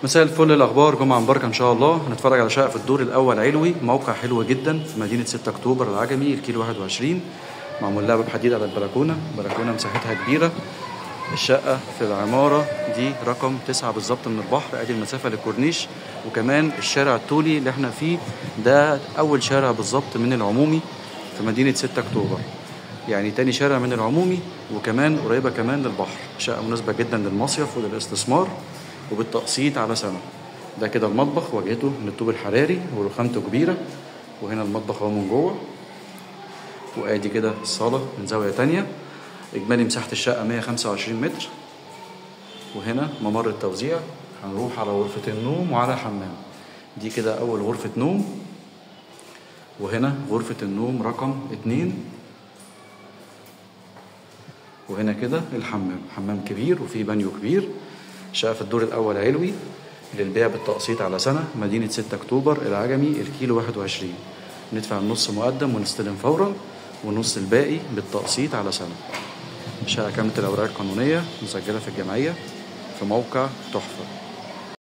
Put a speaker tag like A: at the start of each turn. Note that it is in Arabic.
A: مساء الفل، الاخبار جمعه مباركه ان شاء الله. هنتفرج على شقه في الدور الاول علوي، موقع حلو جدا في مدينه 6 اكتوبر العجمي، الكيلو 21. معمول لها باب حديد على البلكونه، بلكونه مساحتها كبيره. الشقه في العماره دي رقم 9 بالظبط من البحر. ادي المسافه للكورنيش، وكمان الشارع الطولي اللي احنا فيه ده اول شارع بالظبط من العمومي في مدينه 6 اكتوبر، يعني تاني شارع من العمومي، وكمان قريبه كمان للبحر. شقه مناسبه جدا للمصيف وللاستثمار وبالتقسيط على سنه. ده كده المطبخ، واجهته من الطوب الحراري ورخامته كبيره، وهنا المطبخ اهو من جوه. وادي كده الصاله من زاويه تانية. اجمالي مساحه الشقه 125 متر. وهنا ممر التوزيع. هنروح على غرفه النوم وعلى حمام. دي كده اول غرفه نوم، وهنا غرفه النوم رقم 2. وهنا كده الحمام، حمام كبير وفيه بانيو كبير. شقه في الدور الاول علوي للبيع بالتقسيط على سنه، مدينه 6 اكتوبر العجمي، الكيلو 21. ندفع النص مقدم ونستلم فورا، والنص الباقي بالتقسيط على سنه. شقه كامله الاوراق القانونيه، مسجله في الجمعيه، في موقع تحفه.